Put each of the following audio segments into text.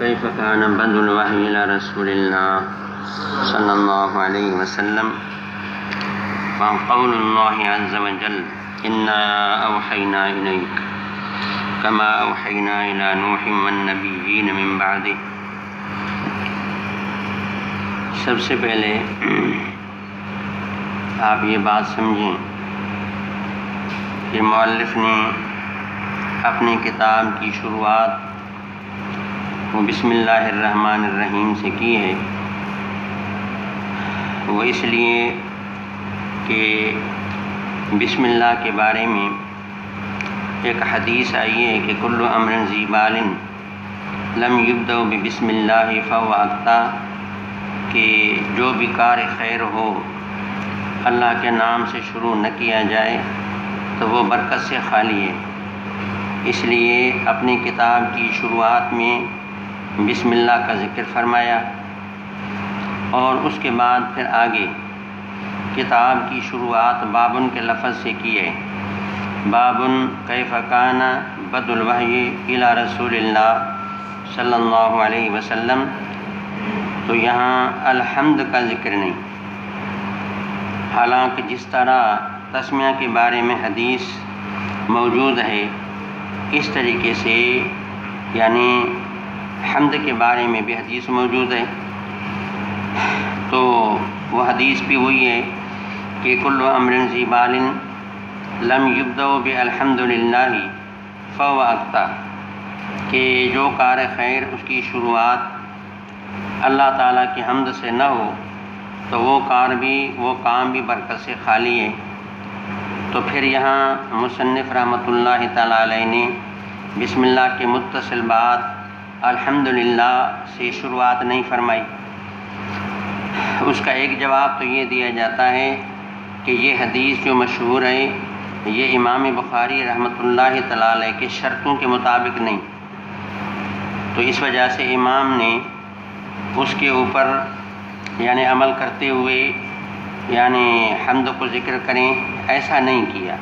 كيف كان بدء الوحي إلى رسول الله صلى الله عليه وسلم وقول الله عز وجل إنا أوحينا إليك كما أوحينا إلى نوح والنبيين من بعده۔ سب سے پہلے آپ یہ بات سمجھیں کہ مؤلف نے اپنی کتاب کی شروعات وہ بسم اللہ الرحمن الرحیم سے کی ہے۔ وہ اس لیے کہ بسم اللہ کے بارے میں ایک حدیث آئی ہے کہ کل امر ذی بال لم یبدأ ببسم اللہ فہو اخطأ، کہ جو بھی کار خیر ہو اللہ کے نام سے شروع نہ کیا جائے تو وہ برکت سے خالی ہے۔ اس لیے اپنی کتاب کی شروعات میں بسم اللہ کا ذکر فرمایا، اور اس کے بعد پھر آگے کتاب کی شروعات بابن کے لفظ سے کی ہے۔ بابن کیف کان بدء الوحی الی رسول اللہ صلی اللہ علیہ وسلم، تو یہاں الحمد کا ذکر نہیں، حالانکہ جس طرح تسمیہ کے بارے میں حدیث موجود ہے اس طریقے سے یعنی حمد کے بارے میں بھی حدیث موجود ہے۔ تو وہ حدیث بھی وہی ہے کہ کل امر ذی بال لم یبدأ بالحمد للہ فہو اخطأ، کہ جو کار خیر اس کی شروعات اللہ تعالیٰ کی حمد سے نہ ہو تو وہ کام بھی برکت سے خالی ہے۔ تو پھر یہاں مصنف رحمۃ اللہ تعالیٰ علیہ نے بسم اللہ کے متصل بعد الحمدللہ سے شروعات نہیں فرمائی۔ اس کا ایک جواب تو یہ دیا جاتا ہے کہ یہ حدیث جو مشہور ہے یہ امام بخاری رحمۃ اللہ تعالیٰ علیہ کے شرطوں کے مطابق نہیں، تو اس وجہ سے امام نے اس کے اوپر یعنی عمل کرتے ہوئے یعنی حمد کو ذکر کریں ایسا نہیں کیا،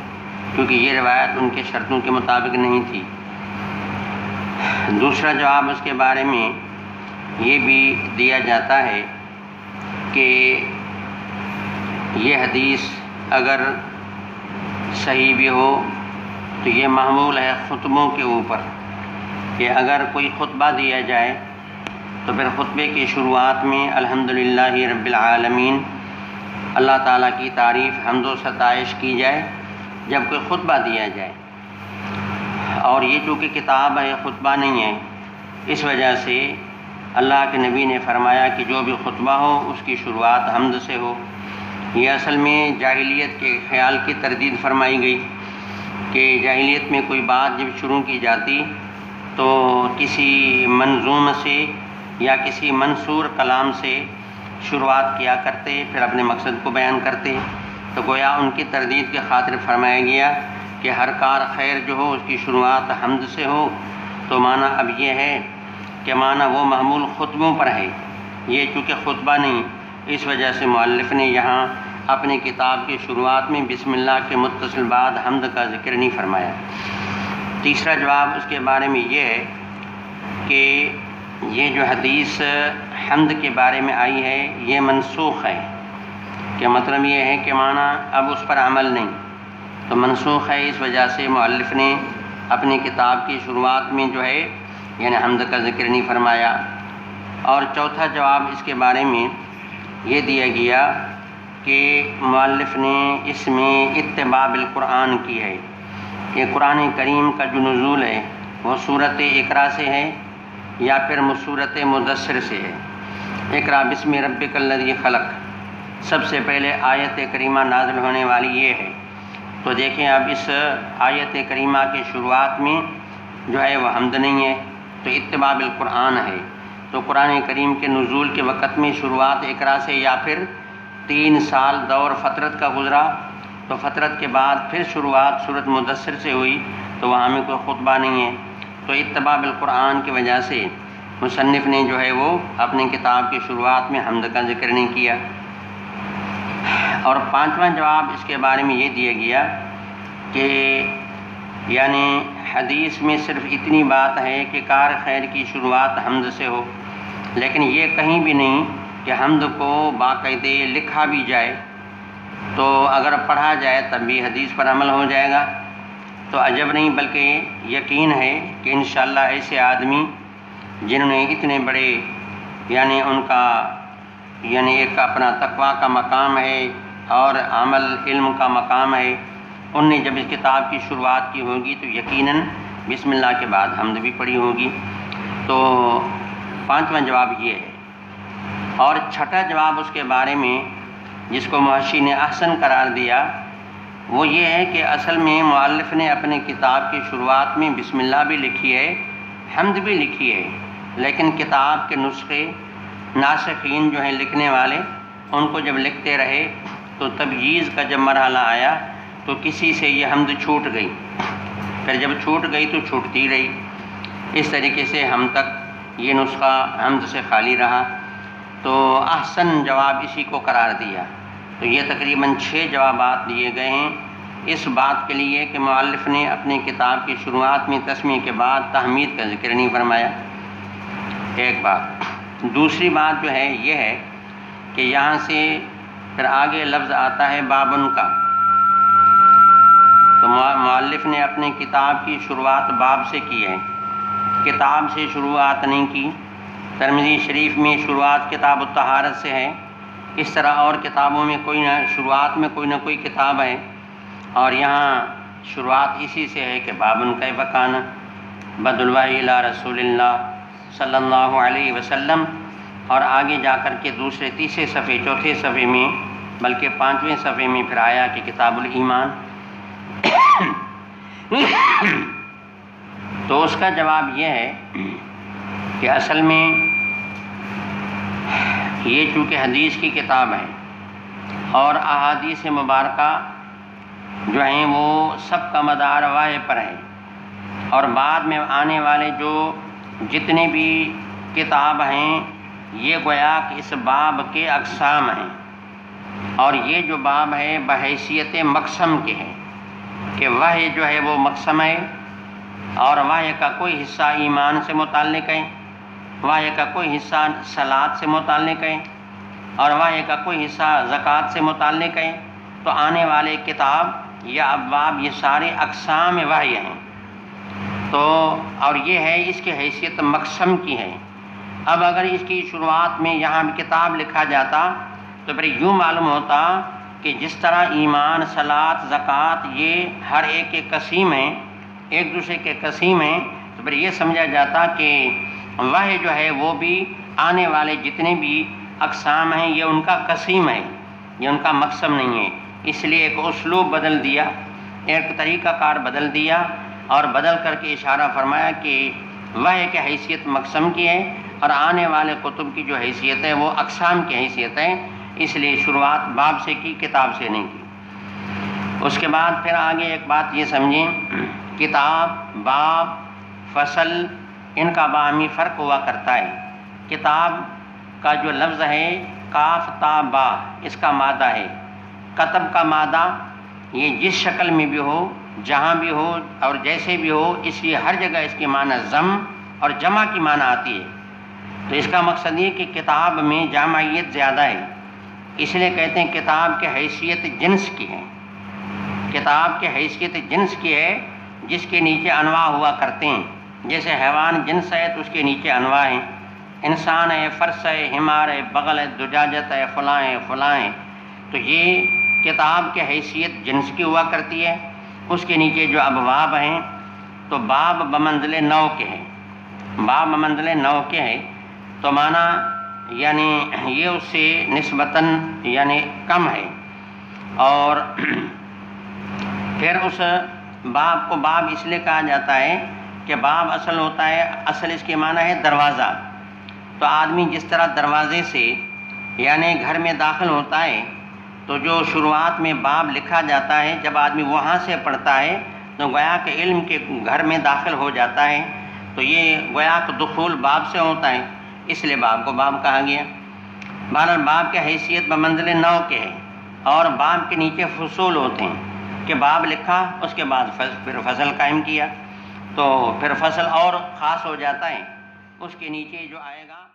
کیونکہ یہ روایت ان کے شرطوں کے مطابق نہیں تھی۔ دوسرا جواب اس کے بارے میں یہ بھی دیا جاتا ہے کہ یہ حدیث اگر صحیح بھی ہو تو یہ محمول ہے خطبوں کے اوپر، کہ اگر کوئی خطبہ دیا جائے تو پھر خطبے کی شروعات میں الحمدللہ رب العالمین اللہ تعالیٰ کی تعریف حمد و ستائش کی جائے جب کوئی خطبہ دیا جائے، اور یہ چونکہ کتاب ہے خطبہ نہیں ہے، اس وجہ سے اللہ کے نبی نے فرمایا کہ جو بھی خطبہ ہو اس کی شروعات حمد سے ہو۔ یہ اصل میں جاہلیت کے خیال کی تردید فرمائی گئی کہ جاہلیت میں کوئی بات جب شروع کی جاتی تو کسی منظوم سے یا کسی منصور کلام سے شروعات کیا کرتے، پھر اپنے مقصد کو بیان کرتے، تو گویا ان کی تردید کے خاطر فرمایا گیا کہ ہر کار خیر جو ہو اس کی شروعات حمد سے ہو۔ تو معنی اب یہ ہے کہ معنی وہ محمول خطبوں پر ہے، یہ چونکہ خطبہ نہیں، اس وجہ سے مؤلف نے یہاں اپنی کتاب کی شروعات میں بسم اللہ کے متصل بعد حمد کا ذکر نہیں فرمایا۔ تیسرا جواب اس کے بارے میں یہ ہے کہ یہ جو حدیث حمد کے بارے میں آئی ہے یہ منسوخ ہے، کہ مطلب یہ ہے کہ معنی اب اس پر عمل نہیں، تو منسوخ ہے، اس وجہ سے مؤلف نے اپنی کتاب کی شروعات میں جو ہے یعنی حمد کا ذکر نہیں فرمایا۔ اور چوتھا جواب اس کے بارے میں یہ دیا گیا کہ مؤلف نے اس میں اتباع بالقرآن کی ہے، کہ قرآن کریم کا جو نزول ہے وہ سورۃ اقرا سے ہے یا پھر سورۃ مدثر سے ہے۔ اقرا بسم ربک الذی خلق، سب سے پہلے آیت کریمہ نازل ہونے والی یہ ہے۔ تو دیکھیں اب اس آیت کریمہ کی شروعات میں جو ہے وہ حمد نہیں ہے، تو اتباع بالقرآن ہے۔ تو قرآن کریم کے نزول کے وقت میں شروعات اقرا سے یا پھر 3 سال دور فترت کا گزرا، تو فترت کے بعد پھر شروعات سورۃ مدثر سے ہوئی، تو وہاں میں کوئی خطبہ نہیں ہے، تو اتباع بالقرآن کی وجہ سے مصنف نے جو ہے وہ اپنی کتاب کی شروعات میں حمد کا ذکر نہیں کیا۔ اور پانچواں جواب اس کے بارے میں یہ دیا گیا کہ یعنی حدیث میں صرف اتنی بات ہے کہ کار خیر کی شروعات حمد سے ہو، لیکن یہ کہیں بھی نہیں کہ حمد کو باقاعدے لکھا بھی جائے، تو اگر پڑھا جائے تب بھی حدیث پر عمل ہو جائے گا تو عجب نہیں، بلکہ یقین ہے کہ انشاءاللہ ایسے آدمی جنہوں نے اتنے بڑے یعنی ان کا یعنی ایک اپنا تقویٰ کا مقام ہے اور عمل علم کا مقام ہے، ان نے جب اس کتاب کی شروعات کی ہوگی تو یقیناً بسم اللہ کے بعد حمد بھی پڑھی ہوگی۔ تو پانچواں جواب یہ ہے۔ اور چھٹا جواب اس کے بارے میں جس کو محشی نے احسن قرار دیا وہ یہ ہے کہ اصل میں مؤلف نے اپنے کتاب کی شروعات میں بسم اللہ بھی لکھی ہے، حمد بھی لکھی ہے، لیکن کتاب کے نسخے ناسخین جو ہیں لکھنے والے ان کو جب لکھتے رہے تو تبییض کا جب مرحلہ آیا تو کسی سے یہ حمد چھوٹ گئی، پھر جب چھوٹ گئی تو چھوٹتی رہی، اس طریقے سے ہم تک یہ نسخہ حمد سے خالی رہا، تو احسن جواب اسی کو قرار دیا۔ تو یہ تقریباً 6 جوابات دیے گئے ہیں اس بات کے لیے کہ مؤلف نے اپنی کتاب کی شروعات میں تسمیہ کے بعد تحمید کا ذکر نہیں فرمایا، ایک بات۔ دوسری بات جو ہے یہ ہے کہ یہاں سے پھر آگے لفظ آتا ہے بابن کا، تو مؤلف نے اپنے کتاب کی شروعات باب سے کی ہے، کتاب سے شروعات نہیں کی۔ ترمذی شریف میں شروعات کتاب الطہارت سے ہے، اس طرح اور کتابوں میں کوئی نہ شروعات میں کوئی نہ کوئی کتاب ہے، اور یہاں شروعات اسی سے ہے کہ بابن کیف کان بدء الوحی الی رسول اللہ صلی اللہ علیہ وسلم، اور آگے جا کر کے دوسرے تیسرے صفحے چوتھے صفحے میں بلکہ 5ویں صفحے میں پھر آیا کہ کتاب الایمان۔ تو اس کا جواب یہ ہے کہ اصل میں یہ چونکہ حدیث کی کتاب ہے اور احادیث مبارکہ جو ہیں وہ سب کا مدار واحد پر ہے، اور بعد میں آنے والے جو جتنے بھی کتاب ہیں یہ گویا کہ اس باب کے اقسام ہیں، اور یہ جو باب ہے بحیثیت مقسم کے ہے کہ وحی جو ہے وہ مقسم ہے، اور وحی کا کوئی حصہ ایمان سے متعلق ہے، وحی کا کوئی حصہ صلاۃ سے متعلق ہے، اور وحی کا کوئی حصہ زکوٰۃ سے متعلق ہے۔ تو آنے والے کتاب یا ابواب یہ سارے اقسام وحی ہیں، تو اور یہ ہے اس کی حیثیت مقسم کی ہے۔ اب اگر اس کی شروعات میں یہاں بھی کتاب لکھا جاتا تو پھر یوں معلوم ہوتا کہ جس طرح ایمان، صلاۃ، زکوٰۃ یہ ہر ایک کے قسیم ہیں، ایک دوسرے کے قسیم ہیں، تو پھر یہ سمجھا جاتا کہ وحی جو ہے وہ بھی آنے والے جتنے بھی اقسام ہیں یہ ان کا قسیم ہے، یہ ان کا مقسم نہیں ہے۔ اس لیے ایک اسلوب بدل دیا، ایک طریقہ کار بدل دیا، اور بدل کر کے اشارہ فرمایا کہ وحی کی حیثیت مقسم کی ہے اور آنے والے کتب کی جو حیثیت ہے وہ اقسام کی حیثیت ہے، اس لیے شروعات باب سے کی، کتاب سے نہیں کی۔ اس کے بعد پھر آگے ایک بات یہ سمجھیں، کتاب، باب، فصل، ان کا باہمی فرق ہوا کرتا ہے۔ کتاب کا جو لفظ ہے کاف تا با، اس کا مادہ ہے، کتب کا مادہ یہ جس شکل میں بھی ہو، جہاں بھی ہو اور جیسے بھی ہو، اس لیے ہر جگہ اس کی معنی ضم اور جمع کی معنی آتی ہے۔ تو اس کا مقصد یہ کہ کتاب میں جامعیت زیادہ ہے، اس لیے کہتے ہیں کتاب کی حیثیت جنس کی ہے، کتاب کی حیثیت جنس کی ہے جس کے نیچے انواع ہوا کرتے ہیں، جیسے حیوان جنس ہے تو اس کے نیچے انواع ہیں، انسان ہے، فرس ہے، حمار ہے، بغل ہے، دجاجت ہے، فلاں ہے، فلاں ہے۔ تو یہ کتاب کی حیثیت جنس کی ہوا کرتی ہے۔ اس کے نیچے جو ابواب ہیں تو باب بمنزل نو کے ہیں، باب بمنزل نو کے ہیں، تو معنی یعنی یہ اس سے نسبتاً یعنی کم ہے، اور پھر اس باب کو باب اس لیے کہا جاتا ہے کہ باب اصل ہوتا ہے، اصل اس کے معنی ہے دروازہ۔ تو آدمی جس طرح دروازے سے یعنی گھر میں داخل ہوتا ہے تو جو شروعات میں باب لکھا جاتا ہے جب آدمی وہاں سے پڑھتا ہے تو گویا کہ علم کے گھر میں داخل ہو جاتا ہے، تو یہ گویا کہ دخول باب سے ہوتا ہے، اس لیے باب کو باب کہا گیا۔ بہرحال باب کی حیثیت بمنزل نو کے ہے، اور باب کے نیچے فصول ہوتے ہیں کہ باب لکھا اس کے بعد پھر فصل قائم کیا۔ تو پھر فصل اور خاص ہو جاتا ہے. اس کے نیچے جو آئے گا